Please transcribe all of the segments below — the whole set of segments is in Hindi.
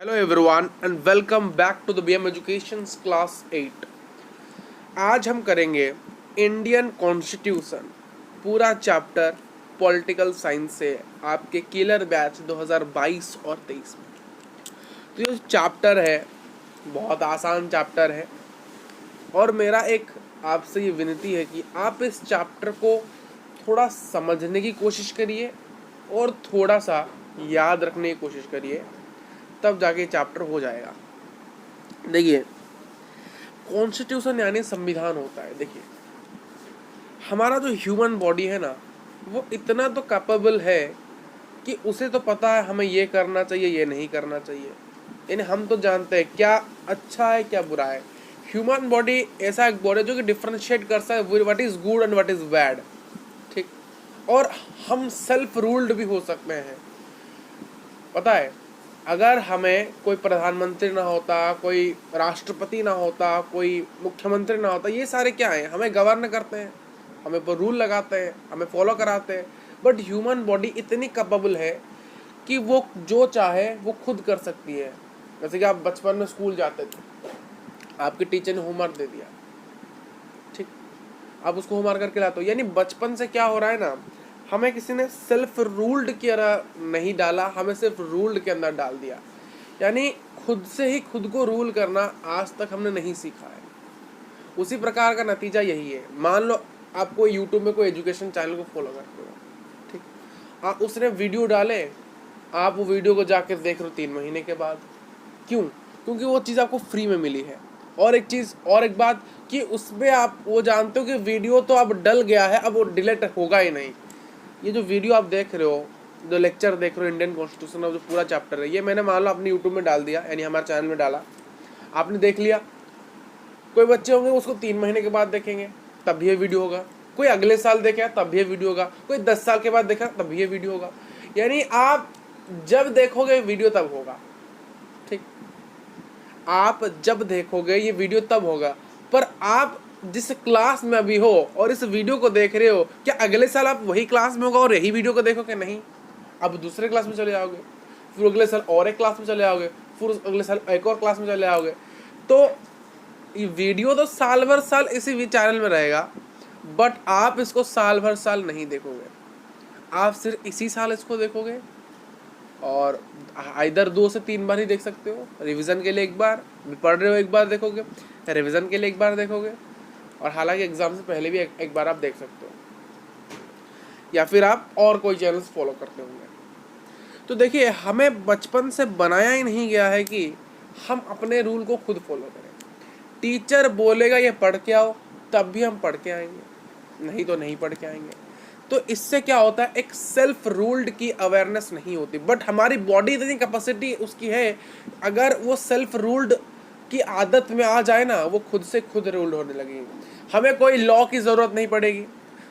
Hello everyone and welcome back to the BM education class 8। आज हम करेंगे इंडियन कॉन्स्टिट्यूशन पूरा चैप्टर पॉलिटिकल साइंस से आपके किलर बैच 2022 और 23 में। तो ये चैप्टर है बहुत आसान चैप्टर है और मेरा एक आपसे ये विनती है कि आप इस चैप्टर को थोड़ा समझने की कोशिश करिए और थोड़ा सा याद रखने की कोशिश करिए, तब जाके चैप्टर हो जाएगा। देखिए, कॉन्स्टिट्यूशन यानी संविधान होता है। देखिए, हमारा जो ह्यूमन बॉडी है ना, वो इतना तो कैपेबल है कि उसे तो पता है हमें ये करना चाहिए, ये नहीं करना चाहिए। यानी हम तो जानते हैं क्या अच्छा है क्या बुरा है। ह्यूमन बॉडी ऐसा एक बॉडी जो कि डिफ्रेंशिएट कर सकता है what is good and what is bad. ठीक, और हम सेल्फ रूल्ड भी हो सकते हैं। पता है, अगर हमें कोई प्रधानमंत्री ना होता, कोई राष्ट्रपति ना होता, कोई मुख्यमंत्री ना होता, ये सारे क्या हैं, हमें गवर्न करते हैं, हमें पर रूल लगाते हैं, हमें फॉलो कराते हैं। बट ह्यूमन बॉडी इतनी कैपेबल है कि वो जो चाहे वो खुद कर सकती है। जैसे कि आप बचपन में स्कूल जाते थे, आपके टीचर ने होमवर्क दे दिया, ठीक, आप उसको होमवर्क करके लाते हो। यानी बचपन से क्या हो रहा है ना, हमें किसी ने सेल्फ रूल्ड की तरह नहीं डाला, हमें सिर्फ रूल्ड के अंदर डाल दिया। यानी खुद से ही खुद को रूल करना आज तक हमने नहीं सीखा है। उसी प्रकार का नतीजा यही है। मान लो आप कोई यूट्यूब में कोई एजुकेशन चैनल को फॉलो करते हो, ठीक, आप उसने वीडियो डाले, आप वो वीडियो को जाकर देख रहे हो 3 महीने के बाद। क्यों? क्योंकि वो चीज़ आपको फ्री में मिली है। और एक चीज़ और एक बात कि उसमें आप वो जानते हो कि वीडियो तो अब डल गया है, अब वो डिलीट होगा ही नहीं। ये जो वीडियो आप देख रहे हो, जो लेक्चर देख रहे हो इंडियन कॉन्स्टिट्यूशन का जो पूरा चैप्टर है, ये मैंने मान लो अपने यूट्यूब में डाल दिया, यानी हमारे चैनल में डाला, आपने देख लिया। कोई बच्चे होंगे उसको 3 महीने के बाद देखेंगे, तब भी ये वीडियो होगा। कोई अगले साल देखेगा तब भी ये वीडियो होगा। कोई 10 साल के बाद देखा तब भी ये वीडियो होगा। यानी आप जब देखोगे वीडियो तब होगा, ठीक, आप जब देखोगे ये वीडियो तब होगा। पर आप जिस क्लास में अभी हो और इस वीडियो को देख रहे हो, क्या अगले साल आप वही क्लास में होगा और यही वीडियो को देखोगे? नहीं, अब दूसरे क्लास में चले जाओगे, फिर अगले साल और एक क्लास में चले जाओगे, फिर अगले साल एक और क्लास में चले जाओगे। तो ये वीडियो तो साल भर साल इसी चैनल में रहेगा, बट आप इसको साल भर साल नहीं देखोगे। आप सिर्फ इसी साल इसको देखोगे और इधर 2 से 3 बार ही देख सकते हो। रिवीजन के लिए एक बार, पढ़ रहे हो एक बार देखोगे, रिवीजन के लिए एक बार देखोगे, और हालांकि एग्जाम से पहले भी एक बार आप देख सकते हो, या फिर आप और कोई चैनल्स फॉलो करते होंगे। तो देखिए, हमें बचपन से बनाया ही नहीं गया है कि हम अपने रूल को खुद फॉलो करें। टीचर बोलेगा ये पढ़ के आओ, तब भी हम पढ़ के आएंगे, नहीं तो नहीं पढ़ के आएंगे। तो इससे क्या होता है, एक सेल्फ रूल्ड की अवेयरनेस नहीं होती। बट हमारी बॉडी इतनी कैपेसिटी उसकी है, अगर वो सेल्फ रूल्ड की आदत में आ जाए ना, वो खुद से खुद रूल्ड होने लगेगी। हमें कोई लॉ की ज़रूरत नहीं पड़ेगी,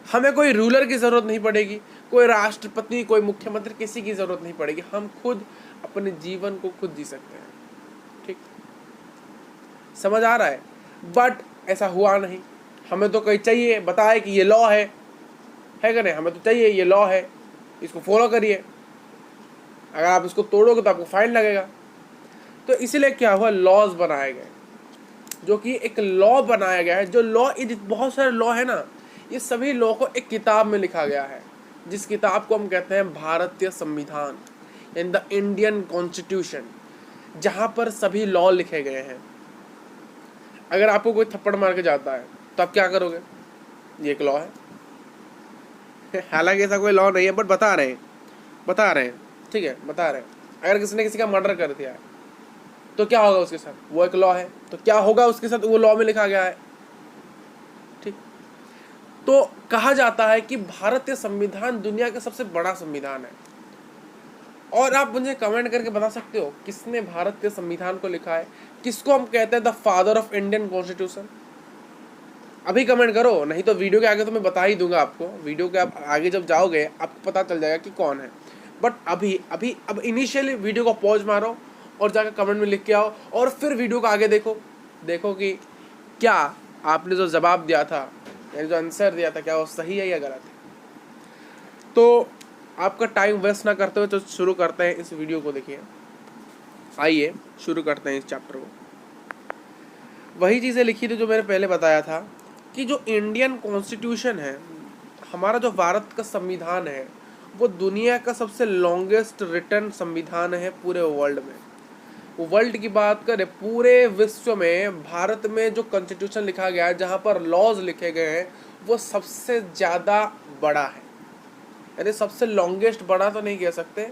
हमें कोई रूलर की ज़रूरत नहीं पड़ेगी, कोई राष्ट्रपति, कोई मुख्यमंत्री, किसी की ज़रूरत नहीं पड़ेगी। हम खुद अपने जीवन को खुद जी सकते हैं। ठीक, समझ आ रहा है? बट ऐसा हुआ नहीं। हमें तो कोई चाहिए बताए कि ये लॉ है कि नहीं, हमें तो चाहिए ये लॉ है, इसको फॉलो करिए, अगर आप इसको तोड़ोगे तो आपको फाइन लगेगा। तो इसीलिए क्या हुआ, लॉज बनाए गए, जो कि एक लॉ बनाया गया है। जो लॉ, बहुत सारे लॉ है ना, ये सभी लॉ को एक किताब में लिखा गया है, जिस किताब को हम कहते हैं भारतीय संविधान, इन द इंडियन कॉन्स्टिट्यूशन, जहाँ पर सभी लॉ लिखे गए हैं। अगर आपको कोई थप्पड़ मार के जाता है तो आप क्या करोगे? ये एक लॉ है। हालांकि ऐसा कोई लॉ नहीं है, बट बता रहे हैं, ठीक है, बता रहे हैं। अगर किसी ने किसी का मर्डर कर दिया है तो क्या होगा उसके साथ? वो एक लॉ है। तो क्या होगा उसके साथ? वो लॉ में लिखा गया है। ठीक, तो कहा जाता है कि भारतीय संविधान दुनिया का सबसे बड़ा संविधान है। और आप मुझे कमेंट करके बता सकते हो किसने भारतीय संविधान को लिखा है, किसको हम कहते हैं the father of Indian constitution? अभी कमेंट करो, नहीं तो वीडियो के आगे तो मैं बता ही दूंगा आपको। वीडियो के आप आगे जब जाओगे आपको पता चल जाएगा कि कौन है। बट अब इनिशियली वीडियो को पॉज मारो और जाकर कमेंट में लिख के आओ, और फिर वीडियो को आगे देखो कि क्या आपने जो जवाब दिया था, यानी जो आंसर दिया था, क्या वो सही है या गलत है। तो आपका टाइम वेस्ट ना करते हुए तो शुरू करते हैं इस वीडियो को। देखिए, आइए शुरू करते हैं इस चैप्टर को। वही चीज़ें लिखी थी जो मैंने पहले बताया था कि जो इंडियन कॉन्स्टिट्यूशन है, हमारा जो भारत का संविधान है, वो दुनिया का सबसे लॉन्गेस्ट रिटन संविधान है पूरे वर्ल्ड में। वर्ल्ड की बात करें, पूरे विश्व में भारत में जो कॉन्स्टिट्यूशन लिखा गया है, जहाँ पर लॉज लिखे गए हैं, वो सबसे ज़्यादा बड़ा है। यानी सबसे लॉन्गेस्ट, बड़ा तो नहीं कह सकते,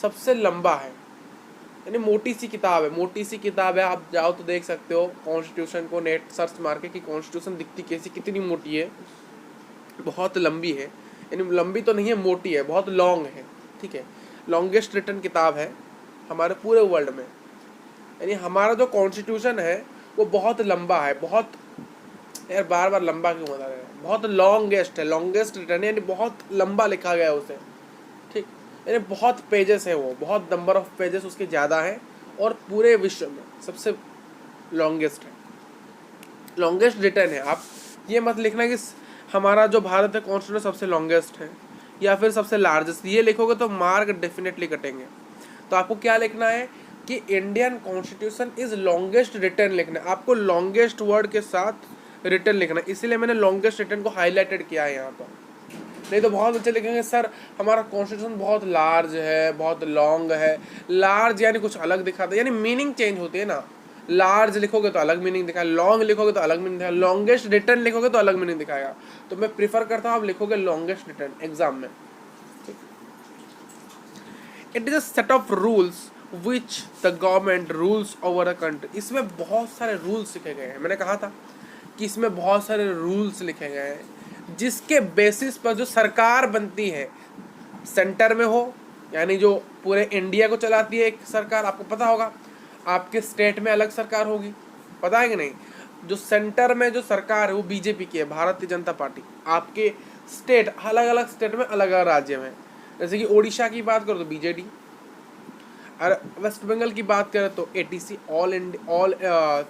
सबसे लंबा है। यानी मोटी सी किताब है, मोटी सी किताब है। आप जाओ तो देख सकते हो कॉन्स्टिट्यूशन को, नेट सर्च मार के कि कॉन्स्टिट्यूशन दिखती कैसी, कितनी मोटी है। बहुत लंबी है, यानी लंबी तो नहीं है, मोटी है, बहुत लॉन्ग है। ठीक है, लॉन्गेस्ट रिटन किताब है हमारे पूरे वर्ल्ड में। यानी हमारा जो कॉन्स्टिट्यूशन है वो बहुत लंबा है, बहुत, यार बार बार लंबा क्यों बता रहे हैं, बहुत लॉन्गेस्ट है, लॉन्गेस्ट रिटन, यानी बहुत लंबा लिखा गया है उसे। ठीक, यानी बहुत पेजेस है वो, बहुत नंबर ऑफ पेजेस उसके ज़्यादा है, और पूरे विश्व में सबसे लॉन्गेस्ट है, लॉन्गेस्ट रिटन है। आप ये मत लिखना कि हमारा जो भारत है कॉन्स्टिट्यूशन सबसे लॉन्गेस्ट है या फिर सबसे लार्जेस्ट, ये लिखोगे तो मार्क डेफिनेटली कटेंगे। तो आपको क्या लिखना है कि Indian constitution is longest written लिखना है। आपको लॉन्गेस्ट वर्ड के साथ रिटन लिखना है, इसीलिए मैंने लॉन्गेस्ट रिटन को हाईलाइटेड किया है यहाँ पर। नहीं तो बहुत बच्चे लिखेंगे सर हमारा कॉन्स्टिट्यूशन बहुत लार्ज है, बहुत लॉन्ग है। लार्ज यानी कुछ अलग दिखाता है, यानी मीनिंग चेंज होती है ना। लार्ज लिखोगे तो अलग मीनिंग दिखाएगा, लॉन्ग लिखोगे तो अलग मीनिंग दिखाएगा, लॉन्गेस्ट रिटन लिखोगे तो अलग मीनिंग दिखाएगा। तो मैं प्रीफर करता हूँ आप लिखोगे लॉन्गेस्ट रिटन एग्जाम में। It is a set of rules which the government rules over a country. इसमें बहुत सारे रूल्स लिखे गए हैं, मैंने कहा था कि इसमें बहुत सारे रूल्स लिखे गए हैं जिसके बेसिस पर जो सरकार बनती है, सेंटर में हो, यानी जो पूरे इंडिया को चलाती है एक सरकार। आपको पता होगा आपके स्टेट में अलग सरकार होगी, पता है कि नहीं। जो सेंटर में जो सरकार है वो बीजेपी की है, भारतीय जनता पार्टी। आपके स्टेट, अलग अलग स्टेट में अलग अलग राज्य में, जैसे कि ओडिशा की बात करो तो बीजेडी, और वेस्ट बंगाल की बात करें तो एटीसी, ऑल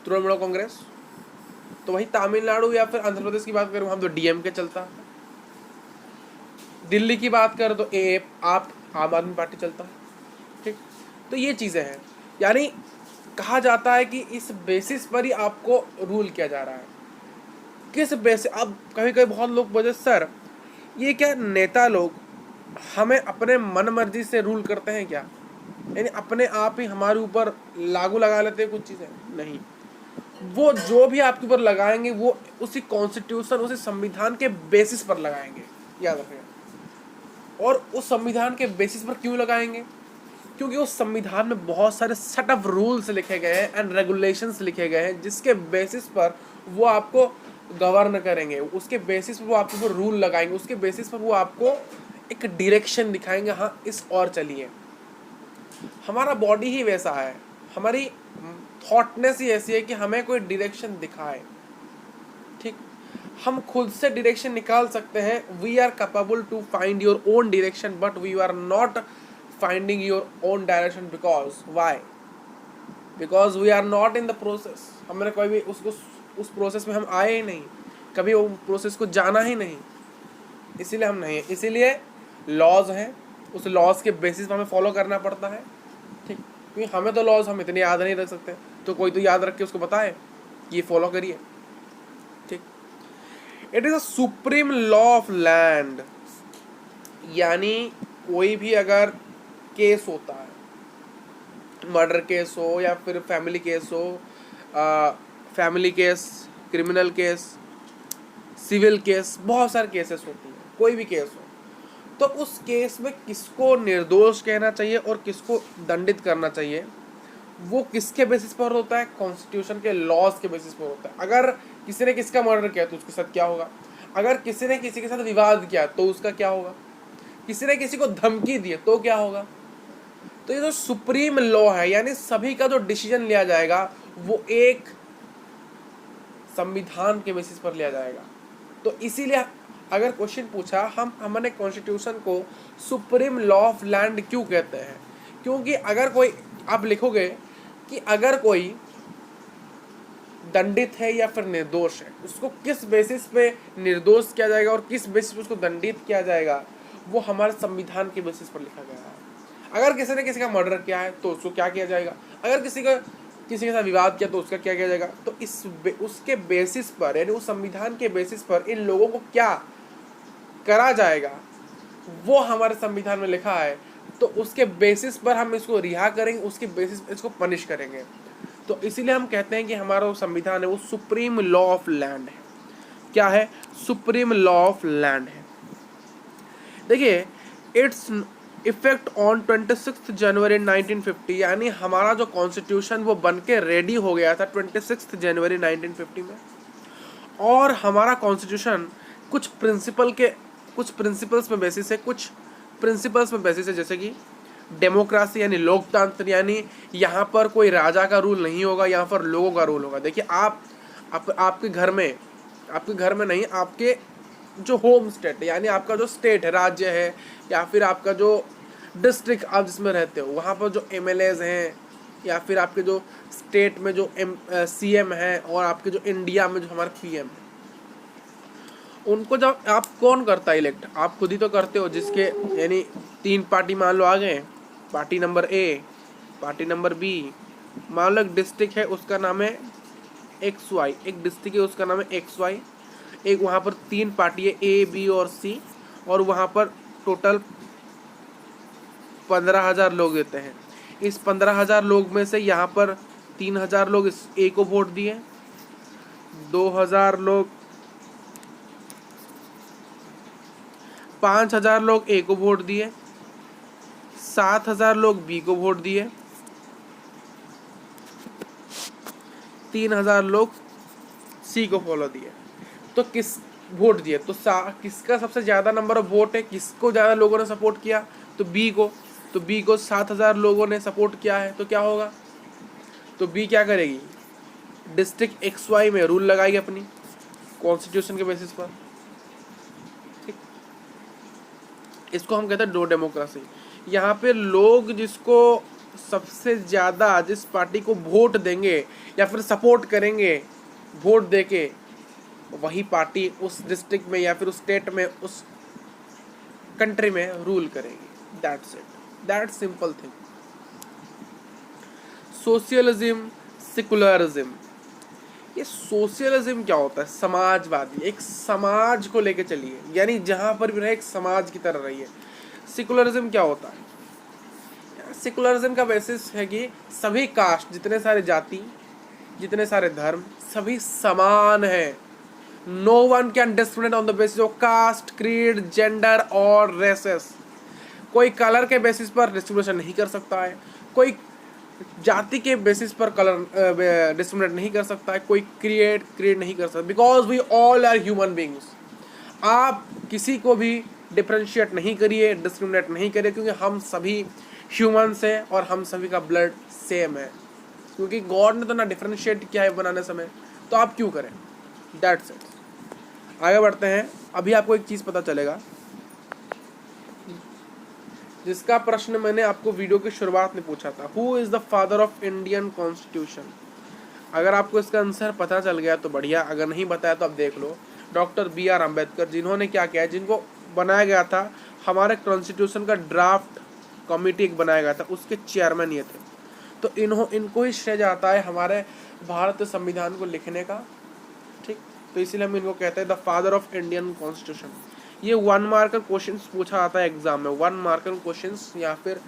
तृणमूल कांग्रेस। तो वही तमिलनाडु या फिर आंध्र प्रदेश की बात करें हम तो डीएमके चलता है। दिल्ली की बात करें तो ए आप आम आदमी पार्टी चलता है। ठीक, तो ये चीज़ें हैं, यानी कहा जाता है कि इस बेसिस पर ही आपको रूल किया जा रहा है। किस बेसिस, अब कभी कभी बहुत लोग बोलते सर ये क्या नेता लोग हमें अपने मन मर्जी से रूल करते हैं क्या, यानी अपने आप ही हमारे ऊपर लागू लगा लेते हैं कुछ चीज़ें। नहीं, वो जो भी आपके ऊपर लगाएंगे वो उसी कॉन्स्टिट्यूशन, उसी संविधान के बेसिस पर लगाएंगे, याद रखिएगा। और उस संविधान के बेसिस पर क्यों लगाएंगे, क्योंकि उस संविधान में बहुत सारे सेट ऑफ रूल्स लिखे गए हैं एंड रेगुलेशंस लिखे गए हैं, जिसके बेसिस पर वो आपको गवर्न करेंगे, उसके बेसिस पर वो आपके ऊपर रूल लगाएंगे, उसके बेसिस पर वो आपको एक डायरेक्शन दिखाएंगे, हाँ इस और चलिए। हमारा बॉडी ही वैसा है, हमारी थॉटनेस ही ऐसी है कि हमें कोई डायरेक्शन दिखाए। ठीक, हम खुद से डायरेक्शन निकाल सकते हैं। We are capable to find your own direction, but we are not finding your own direction. Because why, because we are not in the process. हमने कोई भी उसको, उस प्रोसेस में हम आए ही नहीं, कभी वो प्रोसेस को जाना ही नहीं, इसीलिए हम नहीं है। इसीलिए लॉज हैं, उस लॉज के बेसिस पर हमें फॉलो करना पड़ता है। ठीक, क्योंकि हमें तो लॉज हम इतने याद नहीं रख सकते, तो कोई तो याद रख के उसको बताए कि ये फॉलो करिए। ठीक, it is a supreme law of land, यानी कोई भी अगर केस होता है, मर्डर केस हो या फिर फैमिली केस हो, family case, criminal case, civil case, बहुत सारे केसेस होती हैं, कोई भी केस हो, तो उस केस में किसको निर्दोष कहना चाहिए और किसको दंडित करना चाहिए, वो किसके बेसिस पर होता है, कॉन्स्टिट्यूशन के लॉज के बेसिस पर होता है। अगर किसी ने किसका मर्डर किया तो उसके साथ क्या होगा, अगर किसी ने किसी के साथ विवाद किया तो उसका क्या होगा, किसी ने किसी को धमकी दी तो क्या होगा। तो ये जो सुप्रीम लॉ है, यानी सभी का जो डिसीजन लिया जाएगा वो एक संविधान के बेसिस पर लिया जाएगा। तो इसीलिए अगर क्वेश्चन पूछा हमने कॉन्स्टिट्यूशन को सुप्रीम लॉ ऑफ लैंड क्यों कहते हैं, क्योंकि अगर कोई, आप लिखोगे कि अगर कोई दंडित है या फिर निर्दोष है, उसको किस बेसिस पे निर्दोष किया जाएगा और किस बेसिस पे उसको दंडित किया जाएगा, वो हमारे संविधान के बेसिस पर लिखा गया है। अगर किसी ने किसी का मर्डर किया है तो उसको क्या किया जाएगा, अगर किसी के साथ विवाद किया तो उसका क्या किया जाएगा। तो उसके बेसिस पर, यानी उस संविधान के बेसिस पर इन लोगों को क्या करा जाएगा वो हमारे संविधान में लिखा है। तो उसके बेसिस पर हम इसको रिहा करेंगे, उसके बेसिस पर इसको पनिश करेंगे। तो इसीलिए हम कहते हैं कि हमारा वो संविधान है वो सुप्रीम लॉ ऑफ लैंड है। क्या है? सुप्रीम लॉ ऑफ लैंड है। देखिए, इट्स इफेक्ट ऑन 26 जनवरी 1950, यानी हमारा जो कॉन्स्टिट्यूशन वो बन के रेडी हो गया था 26 जनवरी 1950 में। और हमारा कॉन्स्टिट्यूशन कुछ प्रिंसिपल्स में बेसिस है, कुछ प्रिंसिपल्स में बेसिस है, जैसे कि डेमोक्रेसी यानी लोकतंत्र, यानी यहाँ पर कोई राजा का रूल नहीं होगा, यहाँ पर लोगों का रूल होगा। देखिए, आपके घर में नहीं, आपके जो होम स्टेट है, यानी आपका जो स्टेट है, राज्य है, या फिर आपका जो डिस्ट्रिक्ट आप जिसमें रहते हो, वहाँ पर जो एमएलएज हैं, या फिर आपके जो स्टेट में जो सीएम है, और आपके जो इंडिया में जो हमारे पीएम है, उनको जब आप कौन करता है इलेक्ट? आप खुद ही तो करते हो। जिसके यानी 3 पार्टी मान लो आ गए, party number A, party number B, मान लो एक डिस्ट्रिक्ट है उसका नाम है XY, एक डिस्ट्रिक्ट है उसका नाम है XY, एक वहाँ पर 3 पार्टी है A, B और C, और वहाँ पर टोटल 15,000 लोग देते हैं। इस 15,000 लोग में से यहाँ पर 3,000 लोग इस A को वोट दिए, 2,000 लोग 5,000 लोग A को वोट दिए, 7,000 लोग B को वोट दिए, 3,000 लोग C को फॉलो दिए। तो किस वोट दिए? तो किसका सबसे ज़्यादा नंबर ऑफ वोट है, किसको ज़्यादा लोगों ने सपोर्ट किया? तो B को। तो B को 7,000 लोगों ने सपोर्ट किया है, तो क्या होगा? तो B क्या करेगी? डिस्ट्रिक्ट XY में रूल लगाएगी अपनी कॉन्स्टिट्यूशन के बेसिस पर। ठीक, इसको हम कहते हैं डो डेमोक्रेसी। यहाँ पे लोग जिसको सबसे ज़्यादा, जिस पार्टी को वोट देंगे या फिर सपोर्ट करेंगे वोट देके, वही पार्टी उस डिस्ट्रिक्ट में या फिर उस स्टेट में, उस कंट्री में रूल करेगी। That's it, that's simple thing. Socialism, secularism. ये सोशलिज्म क्या होता है? समाजवादी, एक समाज को लेके चलिए, यानी जहाँ पर भी रहे एक समाज की तरह रहिए। सेकुलरिज्म क्या होता है? सेकुलरिज्म का बेसिस है कि सभी कास्ट, जितने सारे जाति, जितने सारे धर्म, सभी समान हैं। No one can discriminate on the basis of caste, creed, gender और रेसेस। कोई कलर के बेसिस पर डिस्क्रिमिनेशन नहीं कर सकता है, कोई जाति के बेसिस पर कलर डिस्क्रिमिनेट नहीं कर सकता है, कोई क्रिएट नहीं कर सकता, because we all are human beings. आप किसी को भी डिफ्रेंशिएट नहीं करिए, डिस्क्रिमिनेट नहीं करिए, क्योंकि हम सभी ह्यूमन्स हैं और हम सभी का ब्लड सेम है। क्योंकि गॉड ने तो ना डिफ्रेंशिएट किया है बनाने समय, तो आप क्यों करें? That's it. आगे बढ़ते हैं। अभी आपको एक चीज़ पता चलेगा जिसका प्रश्न मैंने आपको वीडियो की शुरुआत में पूछा था, who is the father of Indian constitution. अगर आपको इसका आंसर पता चल गया तो बढ़िया, अगर नहीं बताया तो आप देख लो। डॉक्टर BR अम्बेडकर, जिन्होंने क्या किया है, जिनको बनाया गया था हमारे कॉन्स्टिट्यूशन का ड्राफ्ट कमेटी एक बनाया गया था, उसके चेयरमैन ये थे। तो इनको ही श्रेय जाता है हमारे भारतीय संविधान को लिखने का। ठीक, तो इसीलिए हम इनको कहते हैं the father of Indian constitution. ये 1 मार्कर क्वेश्चन पूछा जाता है एग्जाम में, 1 मार्कर क्वेश्चन या फिर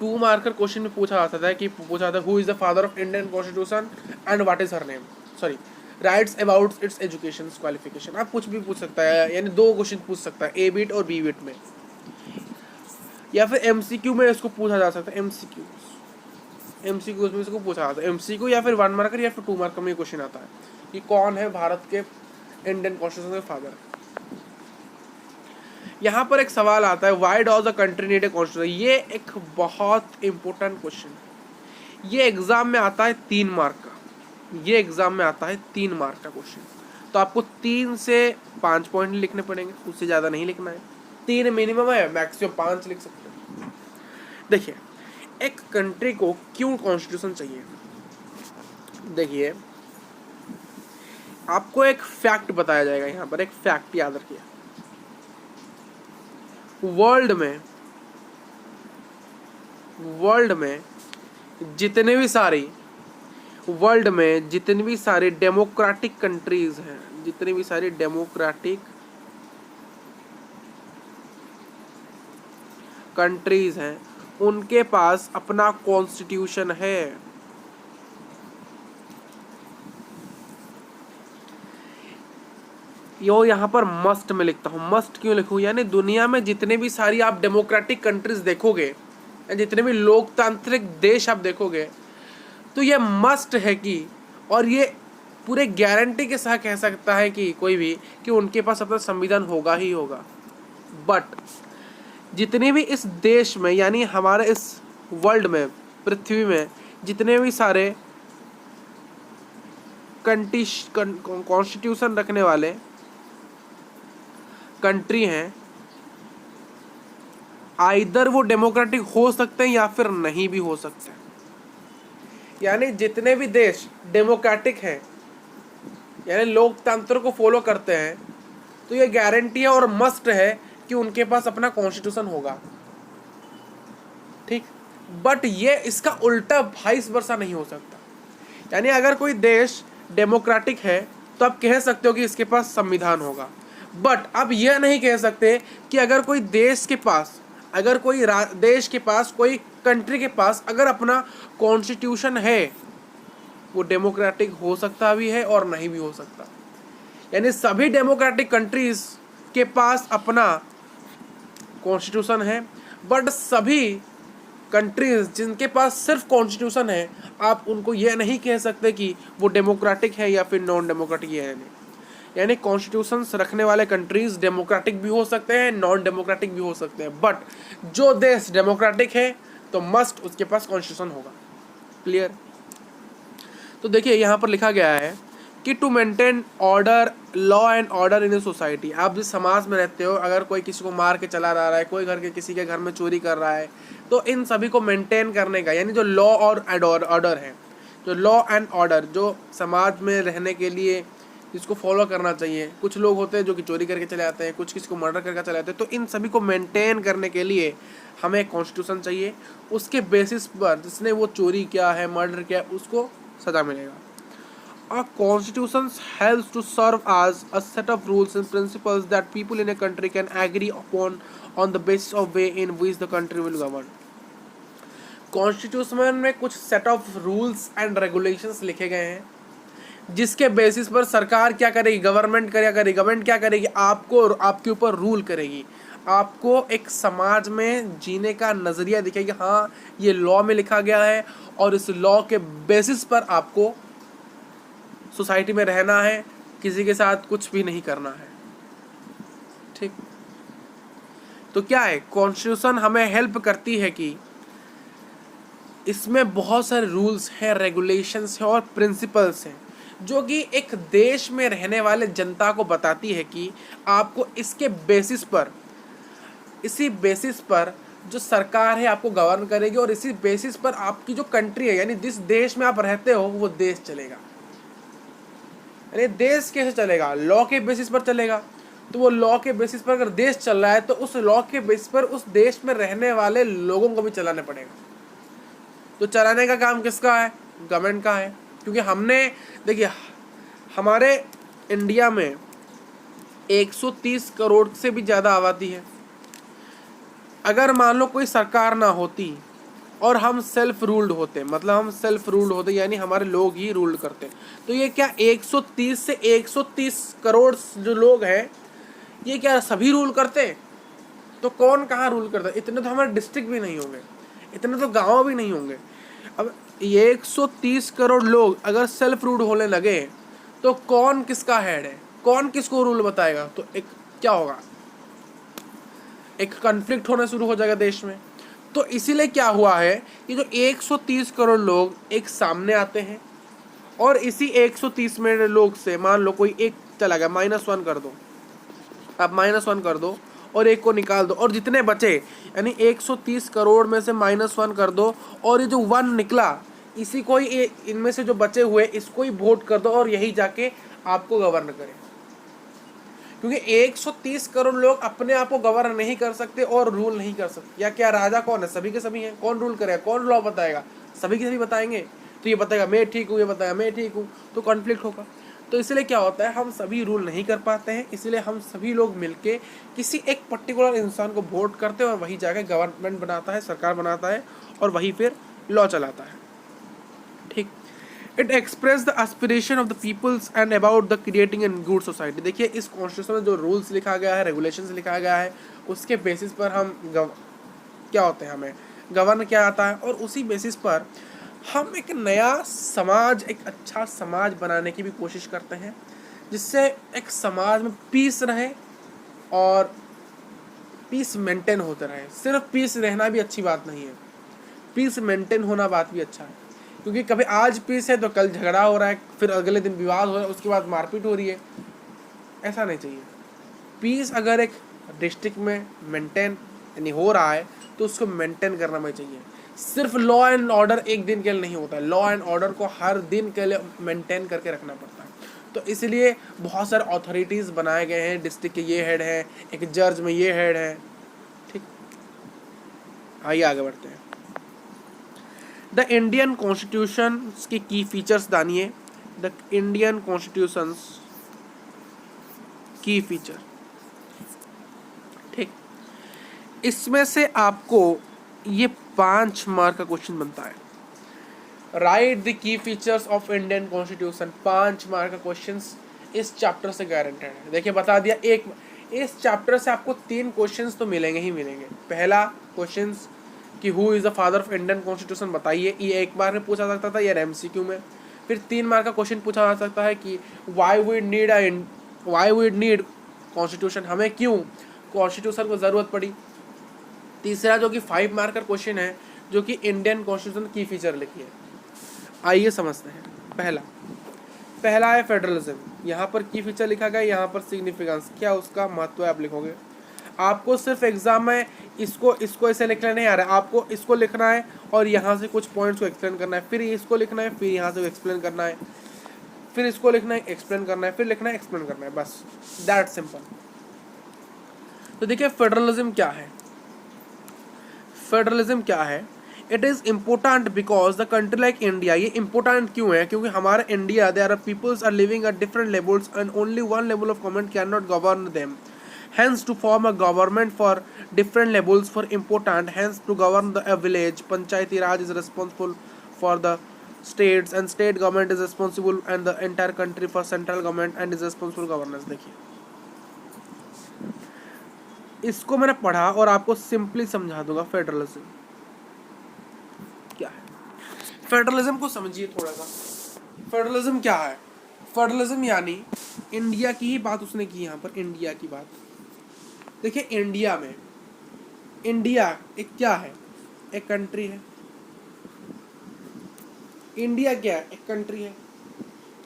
2 मार्कर क्वेश्चन में पूछा जाता है कि who is the father of Indian constitution and what is her name, sorry, writes about it's education qualification. आप कुछ भी पूछ सकता है, यानी 2 क्वेश्चन पूछ सकता है, A बिट और B बिट में, या फिर MCQ में इसको पूछा जा सकता है। MCQ में इसको पूछा जाता है, MCQ या फिर 1 मार्कर या फिर 2 मार्कर में क्वेश्चन आता है कि कौन है भारत के इंडियन कॉन्स्टिट्यूशन के फादर। यहाँ पर एक सवाल आता है, why does the country need a constitution. ये एक बहुत इंपॉर्टेंट क्वेश्चन है। ये एग्जाम में आता है 3 मार्क का, ये एग्जाम में आता है 3 मार्क का क्वेश्चन। तो आपको 3 से 5 पॉइंट लिखने पड़ेंगे, उससे ज़्यादा नहीं लिखना है। 3 मिनिमम है, मैक्सिमम 5 लिख सकते हैं। देखिए, एक कंट्री को क्यों कॉन्स्टिट्यूशन चाहिए। देखिए, आपको एक फैक्ट बताया जाएगा, यहाँ पर एक फैक्ट याद रखिए। वर्ल्ड में वर्ल्ड में जितने भी सारी वर्ल्ड में जितनी भी सारी डेमोक्रेटिक कंट्रीज हैं, जितनी भी सारी डेमोक्रेटिक कंट्रीज हैं, उनके पास अपना कॉन्स्टिट्यूशन है। यो यहाँ पर मस्ट में लिखता हूँ। मस्ट क्यों लिखूँ? यानी दुनिया में जितने भी सारी आप डेमोक्रेटिक कंट्रीज देखोगे, जितने भी लोकतांत्रिक देश आप देखोगे, तो ये मस्ट है कि, और ये पूरे गारंटी के साथ कह सकता है कि कोई भी, कि उनके पास अपना संविधान होगा ही होगा। बट जितने भी इस देश में, यानी हमारे इस वर्ल्ड में, पृथ्वी में जितने भी सारे कॉन्स्टिट्यूशन रखने वाले कंट्री हैं, आइदर वो डेमोक्रेटिक हो सकते हैं या फिर नहीं भी हो सकते हैं। यानी जितने भी देश डेमोक्रेटिक हैं, यानी लोकतंत्र को फॉलो करते हैं, तो ये गारंटी है और मस्ट है कि उनके पास अपना कॉन्स्टिट्यूशन होगा। ठीक, बट ये इसका उल्टा वाइस वर्सा नहीं हो सकता। यानी अगर कोई देश डेमोक्रेटिक है तो आप कह सकते हो कि इसके पास संविधान होगा, बट आप यह नहीं कह सकते कि अगर कोई देश के पास, अगर कोई देश के पास, कोई कंट्री के पास अगर अपना कॉन्स्टिट्यूशन है, वो डेमोक्रेटिक हो सकता भी है और नहीं भी हो सकता। यानी सभी डेमोक्रेटिक कंट्रीज के पास अपना कॉन्स्टिट्यूशन है, बट सभी कंट्रीज जिनके पास सिर्फ कॉन्स्टिट्यूशन है, आप उनको यह नहीं कह सकते कि वो डेमोक्रेटिक है या फिर नॉन डेमोक्रेटिक है। यानी कॉन्स्टिट्यूशन रखने वाले कंट्रीज डेमोक्रेटिक भी हो सकते हैं, नॉन डेमोक्रेटिक भी हो सकते हैं, बट जो देश डेमोक्रेटिक है तो मस्ट उसके पास कॉन्स्टिट्यूशन होगा। क्लियर? तो देखिए यहाँ पर लिखा गया है कि to maintain order, law and order in a society. आप जिस समाज में रहते हो, अगर कोई किसी को मार के चला रहा है, कोई किसी के घर में चोरी कर रहा है, तो इन सभी को मेंटेन करने का, यानी जो लॉ और ऑर्डर है, जो लॉ एंड ऑर्डर जो समाज में रहने के लिए इसको फॉलो करना चाहिए। कुछ लोग होते हैं जो कि चोरी करके चले आते हैं, कुछ किसी को मर्डर करके चले आते हैं, तो इन सभी को मेंटेन करने के लिए हमें एक कॉन्स्टिट्यूशन चाहिए। उसके बेसिस पर जिसने वो चोरी किया है, मर्डर किया है, उसको सजा मिलेगा। A constitution helps to serve as a set of rules and principles that people in a country can agree upon on the basis of way in which the country will govern. Constitution में कुछ set of rules and regulations लिखे गए हैं, जिसके बेसिस पर सरकार क्या करेगी, गवर्नमेंट क्या करेगी, आपको, आपके ऊपर रूल करेगी, आपको एक समाज में जीने का नज़रिया दिखेगा। हाँ, ये लॉ में लिखा गया है और इस लॉ के बेसिस पर आपको सोसाइटी में रहना है, किसी के साथ कुछ भी नहीं करना है। ठीक, तो क्या है, कॉन्स्टिट्यूशन हमें हेल्प करती है कि इसमें बहुत सारे रूल्स हैं, रेगुलेशंस हैं और प्रिंसिपल्स हैं, जो कि एक देश में रहने वाले जनता को बताती है कि आपको इसके बेसिस पर, इसी बेसिस पर जो सरकार है आपको गवर्न करेगी, और इसी बेसिस पर आपकी जो कंट्री है, यानी जिस देश में आप रहते हो, वो देश चलेगा। यानी देश कैसे चलेगा? लॉ के बेसिस पर चलेगा। तो वो लॉ के बेसिस पर अगर देश चल रहा है, तो उस लॉ के बेसिस पर उस देश में रहने वाले लोगों को भी चलाना पड़ेगा। तो चलाने का काम किसका है? गवर्नमेंट का है। क्योंकि हमने, देखिए, हमारे इंडिया में 130 करोड़ से भी ज़्यादा आबादी है। अगर मान लो कोई सरकार ना होती और हम सेल्फ रूल्ड होते, मतलब हम सेल्फ रूल्ड होते यानी हमारे लोग ही रूल करते, तो ये क्या 130 से 130 करोड़ जो लोग हैं, ये क्या सभी रूल करते? तो कौन कहाँ रूल करता? इतने तो हमारे डिस्ट्रिक्ट भी नहीं होंगे, इतने तो गांव भी नहीं होंगे। अब 130 करोड़ लोग अगर सेल्फ रूल होने लगे, तो कौन किसका हेड है, कौन किसको रूल बताएगा? तो एक क्या होगा, एक कॉन्फ्लिक्ट होना शुरू हो जाएगा देश में। तो इसीलिए क्या हुआ है कि जो 130 करोड़ लोग एक सामने आते हैं, और इसी 130 में लोग से मान लो कोई एक चला गया, -1 कर दो, आप -1 कर दो और एक को निकाल दो, और जितने बचे, यानी 130 करोड़ में से -1 कर दो, और ये जो 1 निकला, इसी को ही, इनमें से जो बचे हुए, इसको ही वोट कर दो, और यही जाके आपको गवर्न करे। क्योंकि 130 करोड़ लोग अपने आप को गवर्न नहीं कर सकते और रूल नहीं कर सकते। या क्या राजा कौन है? सभी के सभी हैं। कौन रूल करेगा? कौन लॉ बताएगा? सभी के सभी बताएंगे। तो ये बताएगा मैं ठीक हूँ, ये बताएगा मैं ठीक हूँ, तो कॉन्फ्लिक्ट होगा। तो इसलिए क्या होता है, हम सभी रूल नहीं कर पाते हैं, इसलिए हम सभी लोग मिलके किसी एक पर्टिकुलर इंसान को वोट करते हैं और वही जाके गवर्नमेंट बनाता है, सरकार बनाता है और वही फिर लॉ चलाता है। ठीक। It express the aspiration of the peoples and about the creating an good society. देखिए इस कॉन्स्टिट्यूशन में जो रूल्स लिखा गया है, रेगुलेशंस लिखा गया है, उसके बेसिस पर हम क्या होते हैं, हमें गवर्न किया जाता है और उसी बेसिस पर हम एक नया समाज, एक अच्छा समाज बनाने की भी कोशिश करते हैं, जिससे एक समाज में पीस रहे और पीस मेंटेन होते रहे। सिर्फ पीस रहना भी अच्छी बात नहीं है, पीस मेंटेन होना बात भी अच्छा है। क्योंकि कभी आज पीस है तो कल झगड़ा हो रहा है, फिर अगले दिन विवाद हो रहा है, उसके बाद मारपीट हो रही है। ऐसा नहीं चाहिए। पीस अगर एक डिस्ट्रिक्ट में मेंटेन यानी हो रहा है तो उसको मेंटेन करना भी चाहिए। सिर्फ लॉ एंड ऑर्डर एक दिन के लिए नहीं होता है, लॉ एंड ऑर्डर को हर दिन के लिए मेंटेन करके रखना पड़ता है। तो इसलिए बहुत सारे अथॉरिटीज़ बनाए गए हैं, डिस्ट्रिक्ट के ये हेड हैं, एक जज में ये हेड है। ठीक, आइए आगे बढ़ते हैं। द इंडियन कॉन्स्टिट्यूशन के की फीचर्स जानिए। द इंडियन कॉन्स्टिट्यूशन की फीचर। ठीक, इसमें से आपको ये 5 मार्क का क्वेश्चन बनता है। Right the key features of Indian constitution. 5 mark का क्वेश्चन इस चैप्टर से गारंटेड है। देखिए बता दिया, एक इस चैप्टर से आपको 3 क्वेश्चंस तो मिलेंगे ही मिलेंगे। पहला क्वेश्चन कि who is the father of Indian constitution बताइए, ये 1 मार्क में पूछा सकता था या एमसीक्यू में। फिर 3 मार्क का क्वेश्चन पूछा जा सकता है कि वाई वी नीड कॉन्स्टिट्यूशन, हमें क्यों कॉन्स्टिट्यूशन को ज़रूरत पड़ी। तीसरा जो कि 5 मार्क का क्वेश्चन है, जो कि इंडियन कॉन्स्टिट्यूशन की फीचर लिखी है। आइए समझते हैं। पहला है फेडरलिज्म। यहाँ पर की फीचर लिखा गया, यहाँ पर सिग्निफिकेंस क्या उसका महत्व है आप लिखोगे। आपको सिर्फ एग्जाम में इसको ऐसे लिखना नहीं आ रहा है, आपको इसको लिखना है और यहाँ से कुछ पॉइंट्स को एक्सप्लेन करना है, फिर इसको लिखना है, फिर यहाँ से एक्सप्लेन करना है, फिर इसको लिखना है, एक्सप्लेन करना है, फिर लिखना है, एक्सप्लेन करना है, बस दैट सिंपल। तो देखिए फेडरलिज्म क्या है। फेडरलिज्म क्या है? It is important because the country like India, ये इम्पोर्टेंट क्यों है? क्योंकि हमारा India, there are peoples are living at different levels and only one level of government can not govern them. Hence, to form a government for different levels for important. Hence, to govern a village, Panchayati Raj is responsible for the states, and state government is responsible, and the entire country for central government and is responsible governance. देखिए, इसको मैंने पढ़ा और आपको सिंपली समझा दूंगा। फेडरलिज्म क्या है? फेडरलिज्म को समझिए थोड़ा सा। फेडरलिज्म क्या है? फेडरलिज्म यानी इंडिया की ही बात उसने की, यहाँ पर इंडिया की बात। देखिए इंडिया एक क्या है? एक कंट्री है। इंडिया क्या है? एक कंट्री है।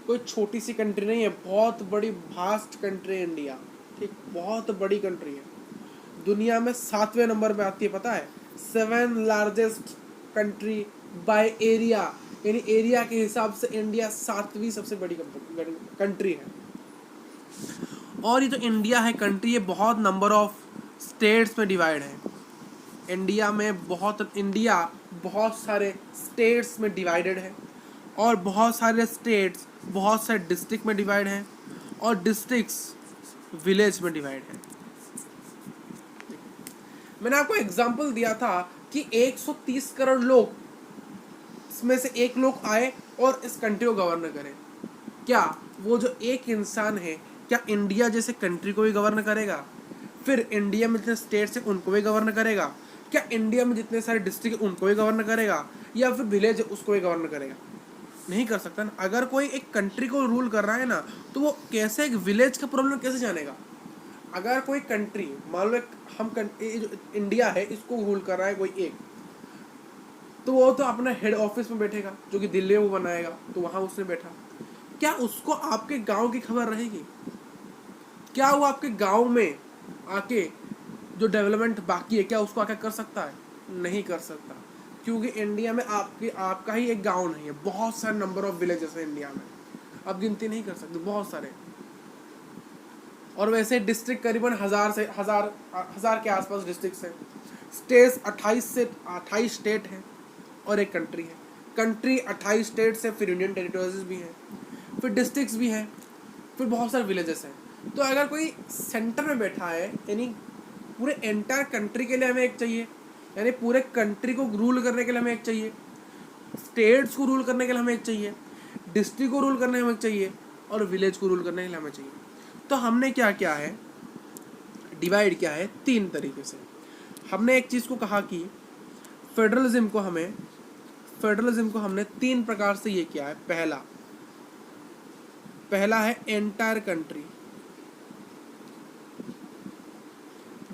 कोई छोटी सी कंट्री नहीं है, बहुत बड़ी वास्ट कंट्री है इंडिया। ठीक, बहुत बड़ी कंट्री है। दुनिया में 7वें नंबर पे आती है, पता है? 7 लार्जेस्ट कंट्री बाय एरिया, यानी एरिया के हिसाब से इंडिया 7वीं सबसे बड़ी कंट्री है। और ये जो इंडिया है कंट्री, ये बहुत नंबर ऑफ स्टेट्स में डिवाइड है। इंडिया बहुत सारे स्टेट्स में डिवाइडेड है और बहुत सारे स्टेट्स बहुत सारे डिस्ट्रिक्ट में डिवाइड हैं और डिस्ट्रिक्ट्स विलेज में डिवाइड है। मैंने आपको एग्जांपल दिया था कि 130 करोड़ लोग, इसमें से एक लोग आए और इस कंट्री को गवर्न करें। क्या वो जो एक इंसान है, क्या इंडिया जैसे कंट्री को भी गवर्न करेगा? फिर इंडिया में जितने स्टेट्स हैं उनको भी गवर्न करेगा? क्या इंडिया में जितने सारे डिस्ट्रिक्ट हैं उनको भी गवर्न करेगा? या फिर विलेज है उसको भी गवर्न करेगा? नहीं कर सकता ना। अगर कोई एक कंट्री को रूल कर रहा है ना, तो वो कैसे एक विलेज का प्रॉब्लम कैसे जानेगा? अगर कोई कंट्री, मान लो जो इंडिया है इसको रूल कर रहा है कोई एक, तो वो तो अपना हेड ऑफिस में बैठेगा, जो कि दिल्ली में वो बनाएगा, तो वहाँ उसने बैठा। क्या उसको आपके गांव की खबर रहेगी? क्या वो आपके गांव में आके जो डेवलपमेंट बाकी है, क्या उसको आके कर सकता है? नहीं कर सकता, क्योंकि इंडिया में आपका ही एक गांव नहीं है, बहुत सारे नंबर ऑफ विलेजेस है इंडिया में, आप गिनती नहीं कर सकते, बहुत सारे। और वैसे डिस्ट्रिक्ट करीबन 1000 के आसपास डिस्ट्रिक्ट हैं। स्टेट्स 28 स्टेट हैं और एक कंट्री है। कंट्री 28 स्टेट्स है, फिर यूनियन टेरिटोरीज भी हैं, फिर डिस्ट्रिक्ट्स भी हैं, फिर बहुत सारे विलेजेस हैं। तो अगर कोई सेंटर में बैठा है, यानी पूरे एंटायर कंट्री के लिए हमें एक चाहिए, यानी पूरे कंट्री को रूल करने के लिए हमें एक चाहिए, स्टेट्स को रूल करने के लिए हमें एक चाहिए, डिस्ट्रिक्ट को रूल करने के लिए हमें एक चाहिए, और विलेज को रूल करने के लिए हमें चाहिए। तो हमने क्या किया है, डिवाइड किया है 3 तरीके से। हमने एक चीज़ को कहा कि फेडरलिज्म को हमने 3 प्रकार से ये किया है। पहला है एंटायर कंट्री,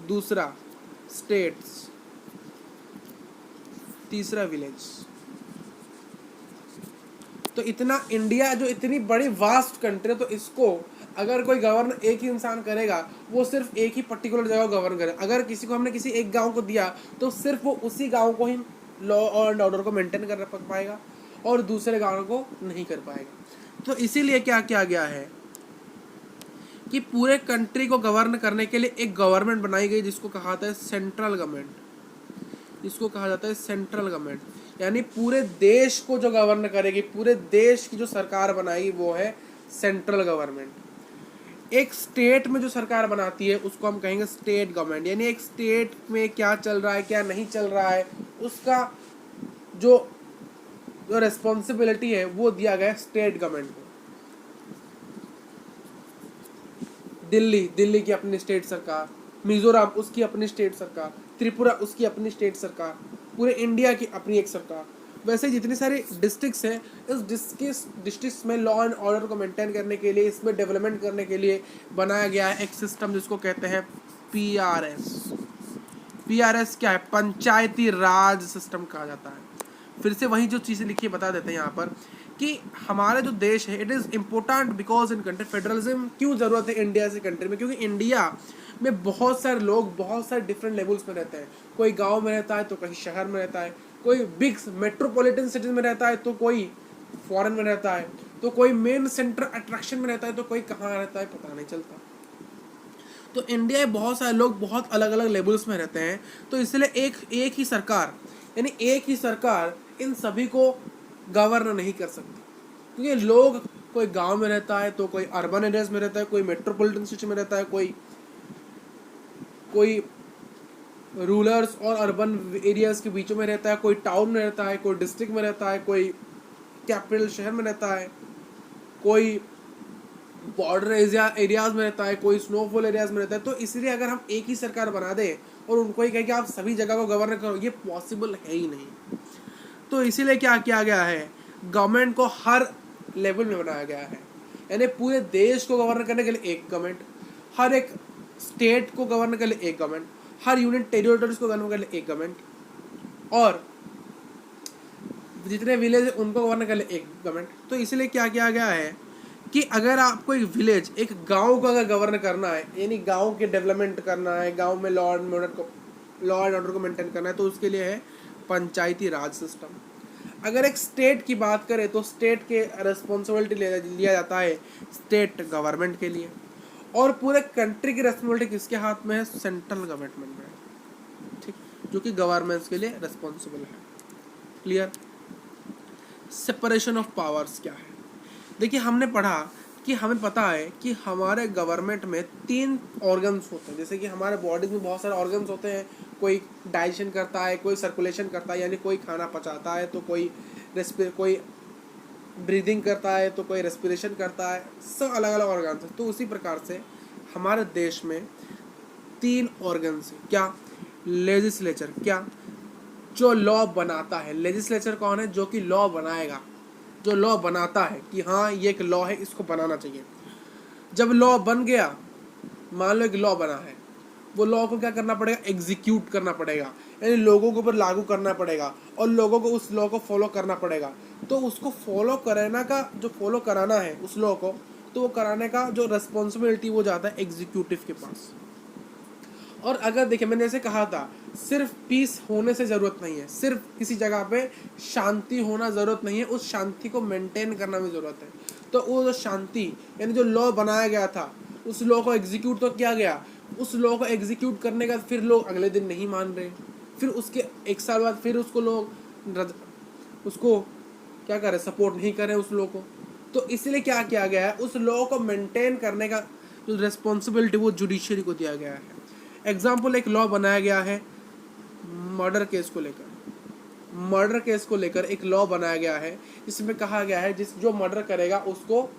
दूसरा स्टेट्स, तीसरा विलेज। तो इतना इंडिया जो इतनी बड़ी वास्ट कंट्री है, तो इसको अगर कोई गवर्न एक ही इंसान करेगा, वो सिर्फ एक ही पर्टिकुलर जगह गवर्न करे। अगर किसी को हमने किसी एक गांव को दिया, तो सिर्फ वो उसी गांव को ही लॉ एंड ऑर्डर को मेंटेन कर पाएगा और दूसरे गांव को नहीं कर पाएगा। तो इसीलिए क्या किया गया है कि पूरे कंट्री को गवर्न करने के लिए एक गवर्नमेंट बनाई गई, जिसको कहा जाता है सेंट्रल गवर्नमेंट, यानी पूरे देश को जो गवर्न करेगी, पूरे देश की जो सरकार बनाएगी, वो है सेंट्रल गवर्नमेंट। एक स्टेट में जो सरकार बनाती है उसको हम कहेंगे स्टेट गवर्नमेंट, यानी एक स्टेट में क्या चल रहा है क्या नहीं चल रहा है, उसका जो रिस्पॉन्सिबिलिटी है वो दिया गया है स्टेट गवर्नमेंट को। दिल्ली की अपनी स्टेट सरकार, मिजोरम उसकी अपनी स्टेट सरकार, त्रिपुरा उसकी अपनी स्टेट सरकार, पूरे इंडिया की अपनी एक सरकार। वैसे जितनी सारी डिस्ट्रिक्ट्स हैं, इस डिस्ट्रिक्ट्स में लॉ एंड ऑर्डर को मेंटेन करने के लिए, इसमें डेवलपमेंट करने के लिए बनाया गया है एक सिस्टम जिसको कहते हैं पीआरएस क्या है, पंचायती राज सिस्टम कहा जाता है। फिर से वही जो चीज़ें लिखी बता देते हैं यहाँ पर कि हमारा जो देश है, it is important because in country federalism क्यों ज़रूरत है इंडिया से कंट्री में, क्योंकि इंडिया में बहुत सारे लोग बहुत सारे डिफरेंट लेवल्स में रहते हैं। कोई गांव में रहता है तो कहीं शहर में रहता है, कोई बिग मेट्रोपॉलिटन सिटीज में रहता है तो कोई फॉरेन में रहता है, तो कोई मेन सेंटर अट्रैक्शन में रहता है तो कोई कहाँ रहता है पता नहीं चलता। तो इंडिया में बहुत सारे लोग बहुत अलग अलग लेवल्स में रहते हैं। तो इसलिए एक ही सरकार, यानी एक ही सरकार इन सभी को गवर्न नहीं कर सकती, क्योंकि लोग कोई गांव में रहता है तो कोई अर्बन एरियाज में रहता है, कोई मेट्रोपॉलिटन सिटी में रहता है, कोई रूरल्स और अर्बन एरियाज के बीचों में रहता है, कोई टाउन में रहता है, कोई डिस्ट्रिक्ट में रहता है, कोई कैपिटल शहर में रहता है, कोई बॉर्डर एरियाज में रहता है, कोई स्नोफॉल एरियाज में रहता है। तो इसलिए अगर हम एक ही सरकार बना दें और उनको ही कहें कि आप सभी जगह को गवर्न करो, ये पॉसिबल है ही नहीं। तो इसीलिए क्या किया गया है, गवर्नमेंट को हर लेवल में बनाया गया है, यानी पूरे देश को गवर्न करने के लिए एक गवर्नमेंट, हर एक स्टेट को गवर्न करने के लिए एक गवर्नमेंट, हर यूनियन टेरिटोरीज को गवर्न करने के लिए एक गवर्नमेंट, और जितने विलेज है उनको गवर्न करने के लिए एक गवर्नमेंट। तो इसलिए क्या किया गया है कि अगर आपको एक विलेज, एक गांव को अगर गवर्न करना है, यानी गांव के डेवलपमेंट करना है, गांव में लॉ एंड ऑर्डर को मेंटेन करना है, तो उसके लिए है पंचायती राज सिस्टम। अगर एक स्टेट की बात करें तो स्टेट के रिस्पॉन्सिबिलिटी लिया जाता है स्टेट गवर्नमेंट के लिए, और पूरे कंट्री की रिस्पॉन्सिबिलिटी किसके हाथ में है, सेंट्रल गवर्नमेंट में है, ठीक, जो कि गवर्नमेंट्स के लिए रिस्पॉन्सिबल है। क्लियर। सेपरेशन ऑफ पावर्स क्या है, देखिए हमने पढ़ा कि हमें पता है कि हमारे गवर्नमेंट में 3 ऑर्गन्स होते हैं। जैसे कि हमारे बॉडी में बहुत सारे ऑर्गन्स होते हैं, कोई डाइजेशन करता है, कोई सर्कुलेशन करता है, यानी कोई खाना पचाता है, तो कोई ब्रीदिंग करता है, तो कोई रेस्पिरेशन करता है, सब अलग अलग ऑर्गन्स हैं। तो उसी प्रकार से हमारे देश में 3 ऑर्गन्स हैं। क्या, लेजिस्लेचर, क्या, जो लॉ बनाता है। लेजिस्लेचर कौन है, जो कि लॉ बनाएगा, जो लॉ बनाता है कि हाँ ये एक लॉ है, इसको बनाना चाहिए। जब लॉ बन गया, मान लो एक लॉ बना है, वो लॉ को क्या करना पड़ेगा, एग्जीक्यूट करना पड़ेगा, यानी लोगों के ऊपर लागू करना पड़ेगा और लोगों को उस लॉ को फॉलो करना पड़ेगा। तो उसको फॉलो कराना है उस लॉ को, तो वो कराने का जो रिस्पॉन्सिबिलिटी वो जाता है एग्जीक्यूटिव के पास। और अगर देखिए मैंने जैसे कहा था, सिर्फ पीस होने से ज़रूरत नहीं है, सिर्फ किसी जगह पे शांति होना ज़रूरत नहीं है, उस शांति को मेंटेन करना भी ज़रूरत है। तो वो जो शांति, यानी जो लॉ बनाया गया था, उस लॉ को एग्जीक्यूट तो किया गया, उस लॉ को एग्जीक्यूट करने का फिर लोग अगले दिन नहीं मान रहे, फिर उसके 1 साल बाद फिर उसको लोग उसको क्या कर रहे, सपोर्ट नहीं कर रहे उस लॉ को। तो इसलिए क्या किया गया है, उस लॉ को मेंटेन करने का जो रिस्पॉन्सिबिलिटी वो जुडिशरी को दिया गया है। एग्जाम्पल, एक लॉ बनाया गया है मर्डर केस को लेकर, मर्डर केस को लेकर एक लॉ बनाया गया है जिसमें कहा गया है जिस जो मर्डर करेगा उसको,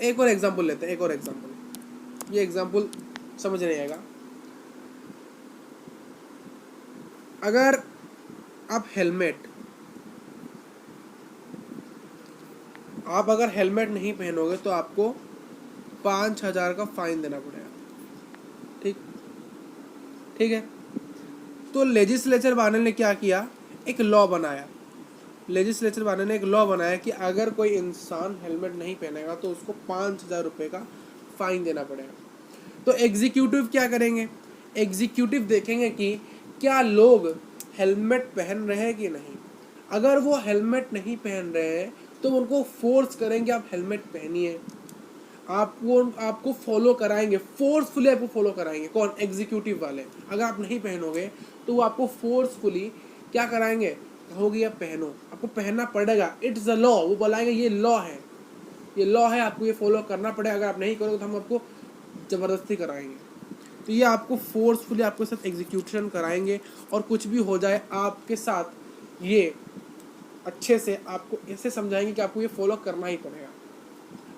एक और एग्जांपल लेते हैं, एक और एग्जांपल, ये एग्जांपल समझ नहीं आएगा। अगर आप हेलमेट नहीं पहनोगे तो आपको 5,000 का फाइन देना पड़ेगा। ठीक है। तो लेजिस्लेचर वाले ने क्या किया, एक लॉ बनाया, लेजिस्लेचर वाले ने एक लॉ बनाया कि अगर कोई इंसान हेलमेट नहीं पहनेगा तो उसको 5,000 रुपये का फाइन देना पड़ेगा। तो एग्जीक्यूटिव क्या करेंगे, एग्जीक्यूटिव देखेंगे कि क्या लोग हेलमेट पहन रहे हैं कि नहीं। अगर वो हेलमेट नहीं पहन रहे हैं तो उनको फोर्स करेंगे आप हेलमेट पहनिए, आपको फॉलो कराएंगे, फोर्सफुली आपको फॉलो कराएंगे। कौन, एग्जीक्यूटिव वाले। अगर आप नहीं पहनोगे तो वो आपको फोर्सफुली क्या कराएंगे, कहोगे आप पहनो, आपको पहनना पड़ेगा, इट्स अ लॉ। वो बोलाएंगे ये लॉ है, ये लॉ है, आपको ये फॉलो करना पड़ेगा, अगर आप नहीं करोगे तो हम आपको ज़बरदस्ती कराएंगे। तो ये आपको फोर्सफुली आपके साथ एग्जीक्यूशन कराएंगे, और कुछ भी हो जाए आपके साथ ये अच्छे से आपको ऐसे समझाएंगे कि आपको ये फॉलो करना ही पड़ेगा,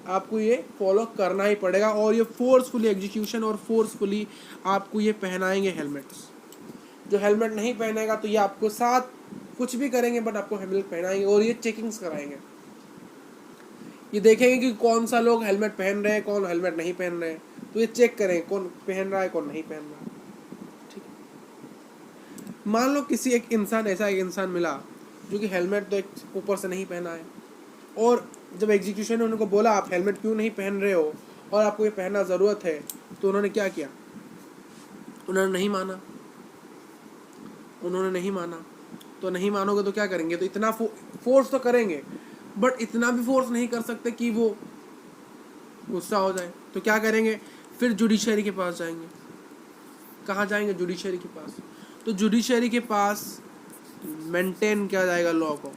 आपको ये फॉलो करना ही पड़ेगा। और ये फोर्सफुली एग्जीक्यूशन और फोर्सफुली आपको ये पहनाएंगे हेलमेट्स। जो हेलमेट नहीं पहनेगा तो ये आपको साथ कुछ भी करेंगे बट आपको हेलमेट पहनाएंगे, और ये चेकिंग्स कराएंगे, ये देखेंगे कि कौन सा लोग हेलमेट पहन रहे हैं, कौन हेलमेट नहीं पहन रहे हैं। तो ये चेक करें कौन पहन रहा है कौन नहीं पहन रहा है। ठीक, मान लो किसी एक इंसान मिला जो कि हेलमेट तो एक ऊपर से नहीं पहना है, और जब एग्जीक्यूशन ने उनको बोला आप हेलमेट क्यों नहीं पहन रहे हो और आपको ये पहनना ज़रूरत है, तो उन्होंने क्या किया, उन्होंने नहीं माना। तो नहीं मानोगे तो क्या करेंगे, तो इतना फोर्स तो करेंगे बट इतना भी फोर्स नहीं कर सकते कि वो गुस्सा हो जाए। तो क्या करेंगे, फिर जुडिशरी के पास जाएंगे। कहाँ जाएंगे, जुडिशरी के पास। तो जुडिशरी के पास मेंटेन किया जाएगा लॉ को,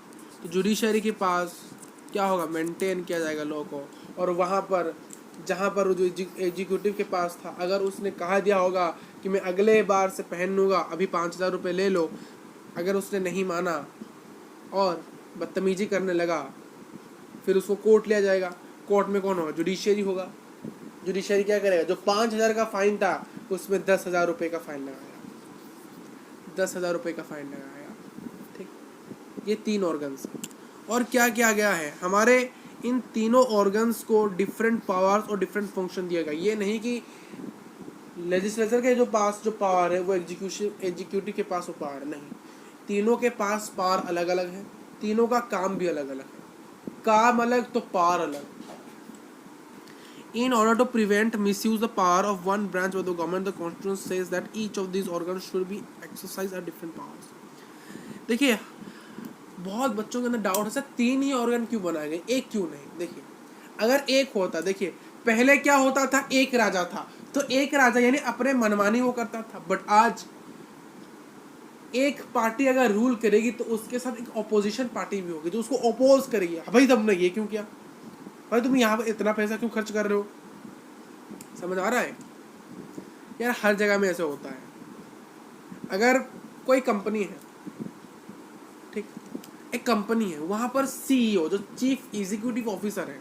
तो जुडिशरी के पास क्या होगा, मेंटेन किया जाएगा लॉ को। और वहाँ पर जहाँ पर जो एग्जीक्यूटिव के पास था, अगर उसने कहा दिया होगा कि मैं अगले बार से पहन लूँगा, अभी 5,000 रुपये ले लो, अगर उसने नहीं माना और बदतमीजी करने लगा, फिर उसको कोर्ट लिया जाएगा। कोर्ट में कौन होगा, जुडिशरी होगा। जुडिशरी क्या करेगा, जो 5,000 का फाइन था उसमें 10,000 रुपये का फाइन लगाया, 10,000 रुपये का फाइन लगाया। ठीक, ये 3 ऑर्गन्स। और क्या किया गया है, हमारे इन तीनों ऑर्गन्स को डिफरेंट पावर्स और डिफरेंट फंक्शन दिया गया। ये नहीं कि लेजिस्लेचर के जो पावर है वो एग्जीक्यूटिव के पास वो पावर नहीं, तीनों के पास पावर अलग अलग है, तीनों का काम भी अलग अलग है, काम अलग तो पावर अलग। In order to prevent misuse the power of one branch of the government, the Constitution says that each of these organs should be exercised at different powers. देखिए, बहुत बच्चों के अंदर डाउट है सर 3 ही ऑर्गन क्यों बनाए गए, एक क्यों नहीं। देखिए, अगर एक होता, देखिए पहले क्या होता था, एक राजा था, तो एक राजा यानी अपने मनमानी वो करता था। बट आज एक पार्टी अगर रूल करेगी तो उसके साथ एक ऑपोजिशन पार्टी भी होगी जो उसको अपोज करेगी। भाई तुमने ये क्यों किया, भाई तुम यहाँ पर इतना पैसा क्यों खर्च कर रहे हो। समझ आ रहा है यार, हर जगह में ऐसे होता है। अगर कोई कंपनी है, ठीक, एक कंपनी है, वहाँ पर सीईओ जो चीफ एग्जीक्यूटिव ऑफिसर है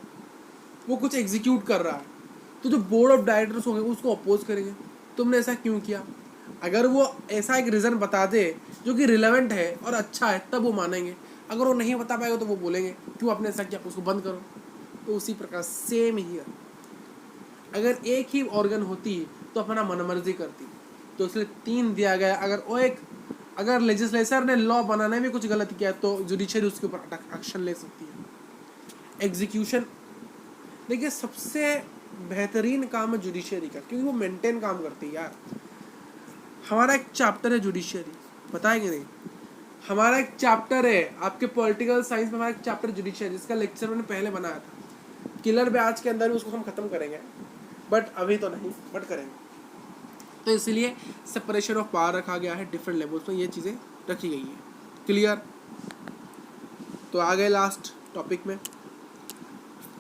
वो कुछ एग्जीक्यूट कर रहा है, तो जो बोर्ड ऑफ डायरेक्टर्स होंगे उसको अपोज करेंगे, तुमने ऐसा क्यों किया। अगर वो ऐसा एक रीज़न बता दे जो कि रिलेवेंट है और अच्छा है तब वो मानेंगे, अगर वो नहीं बता पाएगा तो वो बोलेंगे क्यों आपने ऐसा किया, उसको बंद करो। तो उसी प्रकार सेम ही है, अगर एक ही ऑर्गन होती तो अपना मनमर्जी करती, तो इसलिए 3 दिया गया। अगर लेजिस्लेचर ने लॉ बनाने में कुछ गलत किया तो जुडिशरी उसके ऊपर एक्शन ले सकती है। एग्जीक्यूशन देखिए सबसे बेहतरीन काम है जुडिशरी का, क्योंकि वो मेंटेन काम करती है यार। हमारा एक चैप्टर है जुडिशरी, पता है कि नहीं, हमारा एक चैप्टर है आपके पॉलिटिकल साइंस में, हमारा एक चैप्टर जुडिशरी जिसका लेक्चर मैंने पहले बनाया था। किलर बैच के अंदर भी उसको हम खत्म करेंगे, बट अभी तो नहीं, बट करेंगे। तो इसलिए सेपरेशन ऑफ पावर रखा गया है, डिफरेंट लेवल्स में ये चीज़ें रखी गई है। क्लियर? तो आ गए लास्ट टॉपिक में,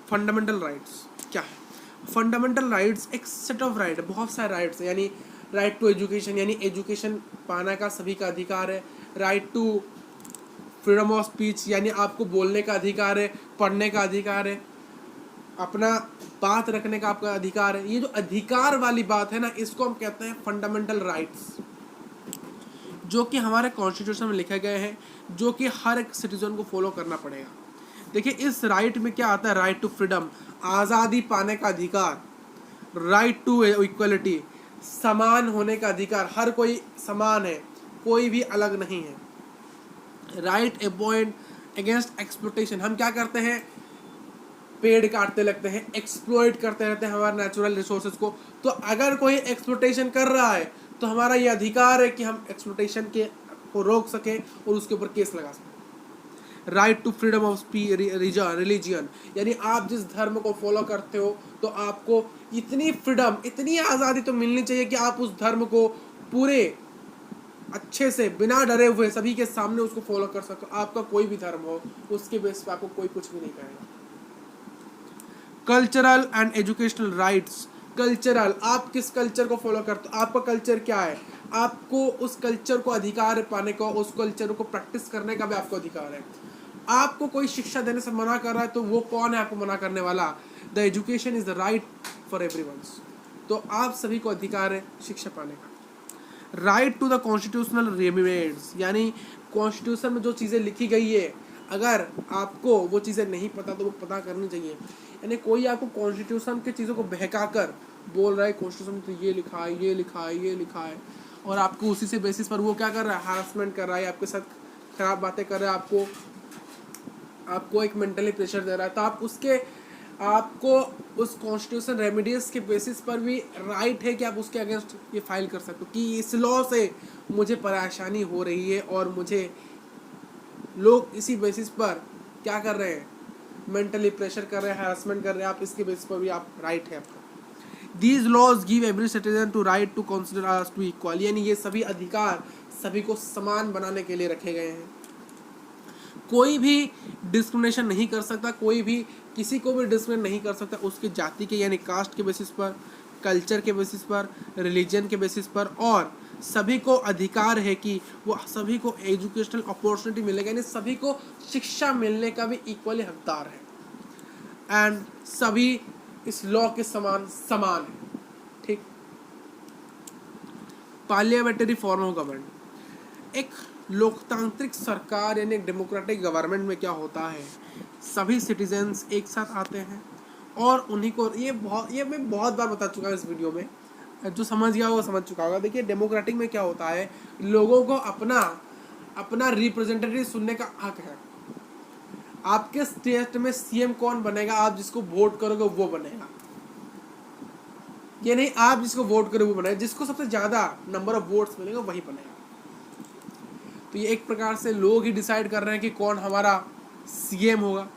फंडामेंटल राइट्स क्या है। फंडामेंटल राइट्स एक सेट ऑफ राइट है, बहुत सारे राइट्स है, यानी राइट टू एजुकेशन, यानी एजुकेशन पाने का सभी का अधिकार है। Right to freedom of speech, यानी आपको बोलने का अधिकार है, पढ़ने का अधिकार है, अपना बात रखने का आपका अधिकार है। ये जो अधिकार वाली बात है ना, इसको हम कहते हैं फंडामेंटल राइट्स, जो कि हमारे कॉन्स्टिट्यूशन में लिखे गए हैं, जो कि हर एक सिटीजन को फॉलो करना पड़ेगा। देखिए इस राइट में क्या आता है, राइट टू फ्रीडम, आज़ादी पाने का अधिकार, राइट टू इक्वलिटी, समान होने का अधिकार, हर कोई समान है, कोई भी अलग नहीं है। राइट अपॉइंट अगेंस्ट एक्सप्लॉइटेशन, हम क्या करते हैं, पेड़ काटते लगते हैं, एक्सप्लॉइट करते रहते हैं हमारे नेचुरल रिसोर्सेज को। तो अगर कोई एक्सप्लॉइटेशन कर रहा है तो हमारा ये अधिकार है कि हम एक्सप्लॉइटेशन के को रोक सकें और उसके ऊपर केस लगा सकें। Right to freedom of religion, यानी आप जिस धर्म को फॉलो करते हो तो आपको इतनी फ्रीडम, इतनी आज़ादी तो मिलनी चाहिए कि आप उस धर्म को पूरे अच्छे से बिना डरे हुए सभी के सामने उसको फॉलो कर सको। आपका कोई भी धर्म हो, उसके बेस पे आपको कोई कुछ भी नहीं करेगा। Cultural and educational rights, cultural, आप किस कल्चर को फॉलो करते हो, आपका कल्चर क्या है, आपको उस कल्चर को अधिकार पाने का, उस कल्चर को प्रैक्टिस करने का भी आपको अधिकार है। आपको कोई शिक्षा देने से मना कर रहा है तो वो कौन है आपको मना करने वाला? The education is the right for everyone. तो आप सभी को अधिकार है शिक्षा पाने का। Right to the constitutional remedies, यानी कॉन्स्टिट्यूशन में जो चीज़ें लिखी गई है, अगर आपको वो चीज़ें नहीं पता तो वो पता करनी चाहिए। यानी कोई आपको कॉन्स्टिट्यूशन की चीज़ों को बहका कर बोल रहा है कॉन्स्टिट्यूशन में तो ये लिखा है, ये लिखा है, ये लिखा है, और आपको उसी से बेसिस पर वो क्या कर रहा है, हैरेसमेंट कर रहा है, आपके साथ खराब बातें कर रहा है, आपको एक मेंटली प्रेशर दे रहा है, तो आपको उस कॉन्स्टिट्यूशन रेमेडीज के बेसिस पर भी राइट है कि आप उसके अगेंस्ट ये फाइल कर सकते हो कि इस लॉ से मुझे परेशानी हो रही है और मुझे लोग इसी बेसिस पर क्या कर रहे हैं, मेंटली प्रेशर कर रहे हैं, हैरेसमेंट कर रहे हैं, आप इसके बेसिस पर भी आप राइट है आपका। These laws give every citizen to right to consider us to equal, यानी ये सभी अधिकार सभी को समान बनाने के लिए रखे गए हैं। कोई भी डिस्क्रिमिनेशन नहीं कर सकता, कोई भी किसी को भी डिस्क्रिमिनेट नहीं कर सकता उसकी जाति के यानी कास्ट के बेसिस पर, कल्चर के बेसिस पर, रिलीजन के बेसिस पर, और सभी को अधिकार है कि वो सभी को एजुकेशनल अपॉर्चुनिटी मिलेगा, यानी सभी को शिक्षा मिलने का भी इक्वली हकदार है, एंड सभी इस लॉ के समान है। ठीक। पार्लियामेंट्री फॉर्म ऑफ गवर्नमेंट, एक लोकतांत्रिक सरकार यानी डेमोक्रेटिक गवर्नमेंट में क्या होता है, सभी सिटीजन्स एक साथ आते हैं और उन्हीं को, ये मैं बहुत बार बता चुका हूँ इस वीडियो में, जो समझ गया वो समझ चुका होगा। देखिए डेमोक्रेटिक में क्या होता है, लोगों को अपना रिप्रेजेंटेटिव सुनने का हक है। आपके स्टेट में सीएम कौन बनेगा, आप जिसको वोट करोगे वो बनेगा, ये नहीं आप जिसको वोट करोगे वो बनेगा, जिसको सबसे ज्यादा नंबर ऑफ वोट्स मिलेगा वही बनेगा। तो ये एक प्रकार से लोग ही डिसाइड कर रहे हैं कि कौन हमारा सीएम होगा,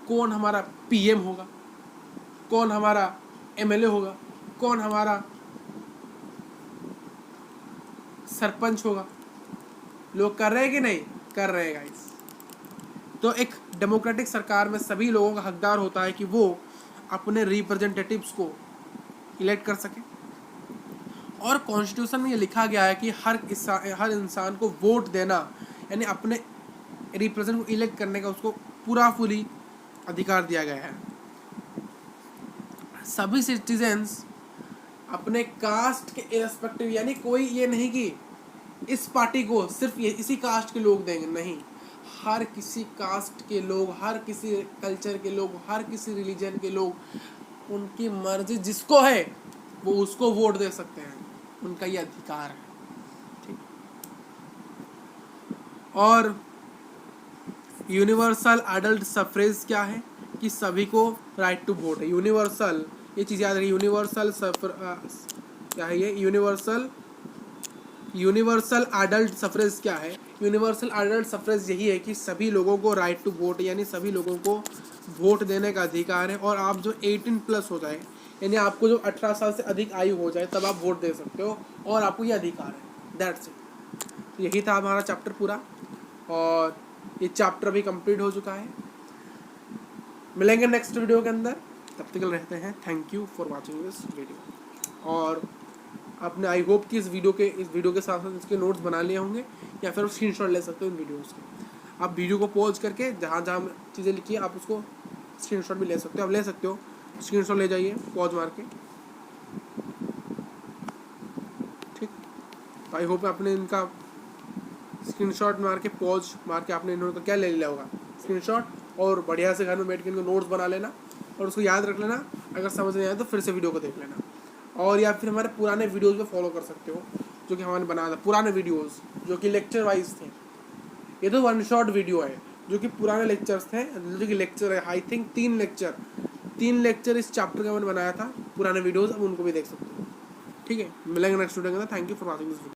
कौन हमारा पीएम होगा, कौन हमारा एमएलए होगा, कौन हमारा सरपंच होगा। लोग कर रहे हैं कि नहीं कर रहे हैं गाइस। तो एक डेमोक्रेटिक सरकार में सभी लोगों का हकदार होता है कि वो अपने रिप्रेजेंटेटिव्स को इलेक्ट कर सके, और कॉन्स्टिट्यूशन में ये लिखा गया है कि हर इंसान को वोट देना यानी अपने रिप्रेजेंट को इलेक्ट करने का उसको पूरा फुली अधिकार दिया गया है। सभी सिटीजन्स अपने कास्ट के इरेस्पेक्टिव, यानी कोई ये नहीं कि इस पार्टी को सिर्फ ये इसी कास्ट के लोग देंगे, नहीं, हर किसी कास्ट के लोग, हर किसी कल्चर के लोग, हर किसी रिलीजन के लोग, उनकी मर्जी जिसको है वो उसको वोट दे सकते हैं, उनका ये अधिकार है। ठीक। और यूनिवर्सल एडल्ट सफरेज क्या है कि सभी को राइट टू वोट है। यूनिवर्सल, ये चीज़ याद रखिए, यूनिवर्सल क्या है ये, यूनिवर्सल एडल्ट सफरेज क्या है? यूनिवर्सल एडल्ट सफरेज यही है कि सभी लोगों को राइट टू वोट, यानी सभी लोगों को वोट देने का अधिकार है। और आप जो 18+ हो जाए, यानी आपको जो 18 साल से अधिक आयु हो जाए, तब आप वोट दे सकते हो और आपको ये अधिकार है। That's it. यही था हमारा चैप्टर पूरा, और ये चैप्टर अभी कंप्लीट हो चुका है। मिलेंगे नेक्स्ट वीडियो के अंदर, तब तक रहते हैं। Thank you for watching this video. और आपने आई होप कि इस वीडियो के साथ साथ इसके नोट्स बना लिए होंगे, या फिर स्क्रीनशॉट ले सकते हो इन वीडियोस के। आप वीडियो को पॉज करके जहाँ जहाँ चीज़ें लिखी है आप उसको स्क्रीनशॉट भी ले सकते हो। आप ले सकते हो, स्क्रीनशॉट ले जाइए पॉज मार के। ठीक, तो आई होप आपने इनका स्क्रीनशॉट मार के, पॉज मार के आपने इन्होंने क्या ले लिया होगा, स्क्रीनशॉट। और बढ़िया से घर में बैठ के इनको नोट्स बना लेना और उसको याद रख लेना। अगर समझ नहीं आया तो फिर से वीडियो को देख लेना, और या फिर हमारे पुराने वीडियोस में फॉलो कर सकते हो, जो कि हमने बनाया था पुराने वीडियोस, जो कि लेक्चर वाइज थे। ये तो 1 शॉट वीडियो है, जो कि पुराने लेक्चर्स थे, जो कि लेक्चर है। आई थिंक 3 लेक्चर इस चैप्टर का मैंने बनाया था, पुराने वीडियोस, अब उनको भी देख सकते हो। ठीक है, मिलेंगे नेक्स्ट वीडियो के अंदर। Thank you for watching this video.